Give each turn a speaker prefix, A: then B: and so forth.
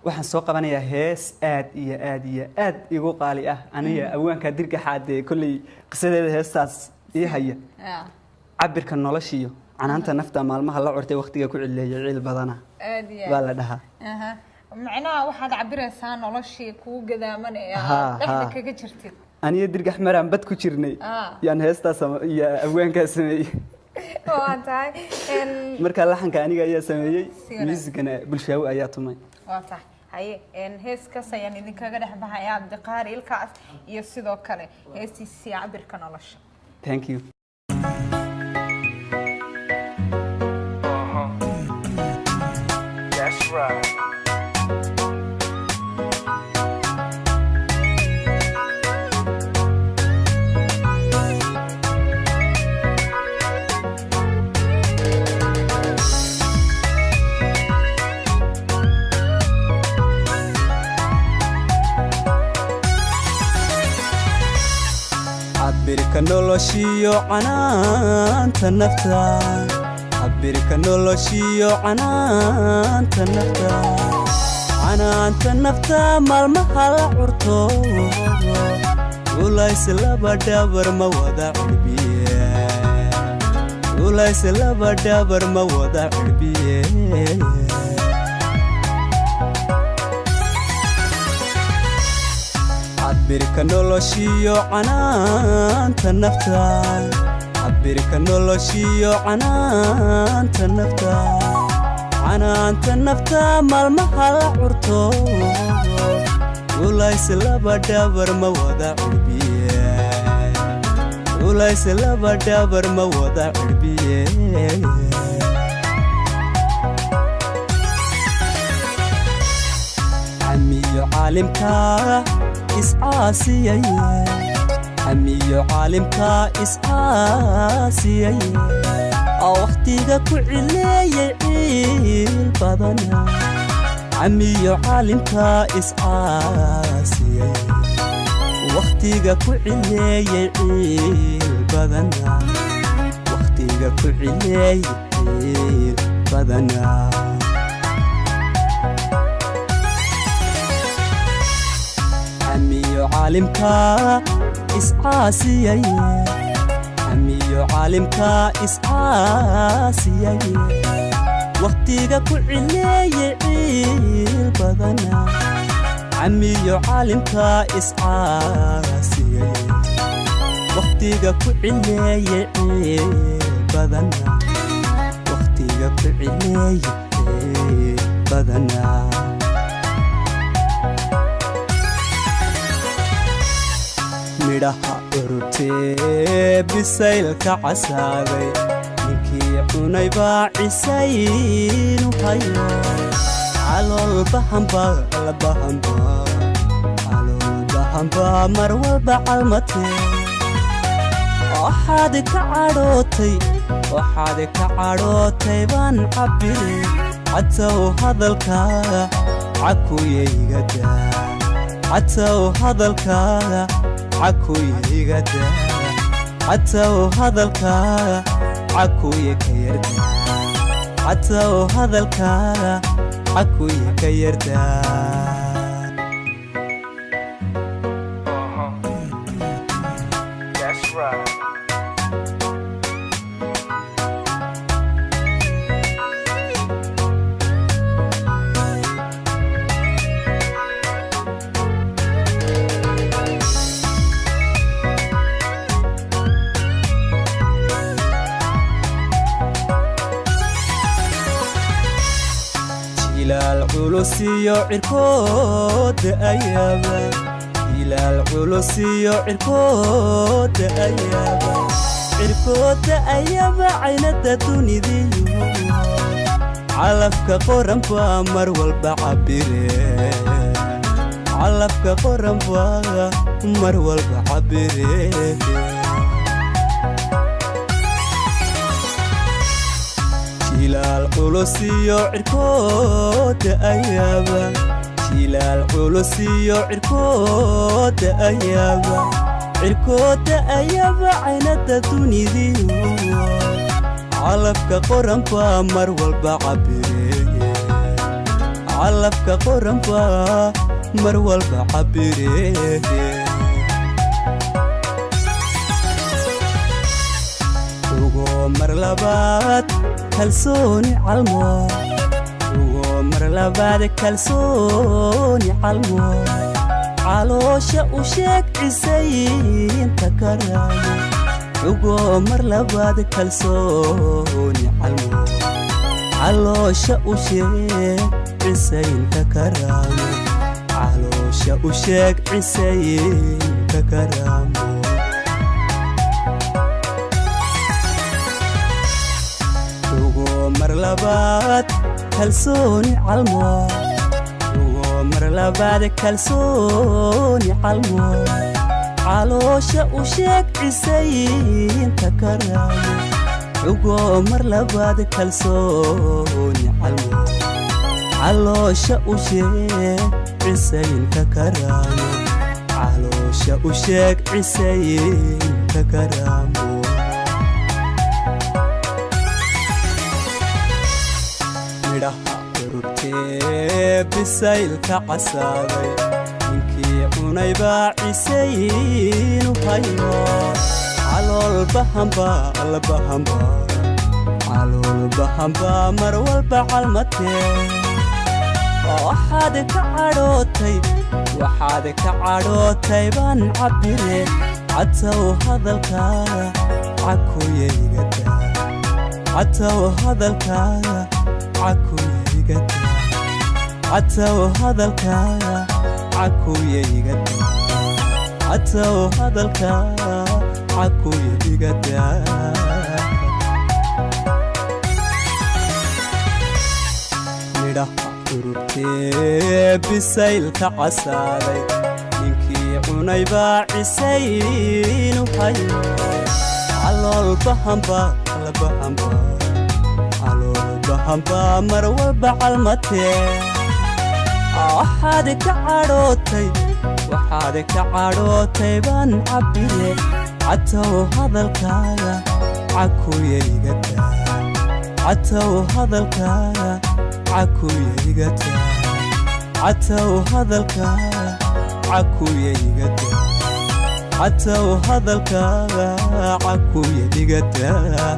A: waxaan soo qabanayaa hees aad igu qaali ah aniga awaanka dirka xaade kulli qisadeeda heestaas ii haya cabirka noloshiyo canaanta nafta maalmaha la curtay waqtiga ku cileeyay ciil badana baa la dhahaa
B: macnaha waxaad cabiraysaa noloshii kugu gadaaman ee dhexda kaga jirtid
A: aniga dirgax maraan bad ku jirnay yaan heestaas iyo awaanka sameeyay
B: waa tahay
A: marka laxanka aniga ayaa sameeyay muusigana bulshaawi ayaa tumay
B: waa tahay haye heeskaas ayaan idinkaga dhex baxayaa Cabdiqaari ilkaas iyo sidoo kale heestiisa cabirka nolosha.
A: Thank you.
C: That's right.
A: عبرك noloshiyo canaanta nafta عبرك noloshiyo canaanta nafta maalmaha la curto ulays laba dhabar ma wada cirbiye ulays laba dhabar ma wada cirbiye عبرك noloshiyo canaanta nafta عبرك noloshiyo canaanta nafta maalmaha la curto ulays laba dhabar ma wada cirbiye ulays laba dhabar ma wada cirbiye عميو عالمka iscaasiyay عميو عالمka iscaasiyay waqtiga ku cileeyay ciil badana عميو عالمka iscaasiyay waqtiga ku cileeyay ciil badana waqtiga ku cileeyay ciil badana عميو عالمka iscaasiyay عميو عالمka iscaasiyay waqtiga ku cileeyay ciil badana عميو عالمka iscaasiyay waqtiga ku cileeyay ciil badana waqtiga ku cileeyay ciil badana midhaha urutee bisaylka casaaday ninkii cunay baa cisaynu hayo calool bahanba mar walba calmatee waxaad ka cadhootay baan cabire catow hadalkaaga cakuyaygadaa catow hadalkaaga عكويغدا عتاو هذلكا عكوي كيردا عتاو هذلكا عكوي كيردا
C: That's right.
A: العلوسيو عركود أيابا إلى العلوسيو عركود أيابا عينة دوني ديو علفك قرم فامر والبعبيري علفك قرم فامر والبعبيري شيلال قلوسيو عركود أيابا شيلال قلوسيو عركود أيابا عينة دوني ديو علفك قرم فامر والبعبيري calafka qoranba mar walba cabire ugo mar labaad kalsooni calmo ugo mar labaad kalsooni calmo caloosha u sheeg cisaynta karaayo ugo mar labaad kalsooni calmo caloosha u sheeg cisaynta karaayo caloosha u sheeg cisaynta karaayo ugo mar labaad kalsooni calmo ugo mar labaad kalsooni calmo caloosha u sheeg cisaynta karaayo ugo mar labaad kalsooni calmo caloosha u sheeg cisaynta karaayo caloosha u sheeg cisaynta karaayo midhaha ururtee bisaylka casaaday ninkii cunay baa cisaynu hayo calool bahamba mar walba calmatee waxaad ka cadhootay baan cabire catow hadalkaaga cakuyaga daa catow hadalkaaga cakuyaga daa catow hadalkaaga cakuyaga daa catow hadalkaaga cakuyaga daa midhaha ururtee bisaylka casaaday ninkii cunay baa cisaynu hayo calool bahamba mar walba calmatee waxaad ka cadhootay baan cabire catow hadalkaaga cakuyaga daa catow hadalkaaga cakuyaga daa catow hadalkaaga cakuyaga daa catow hadalkaaga cakuyaga daa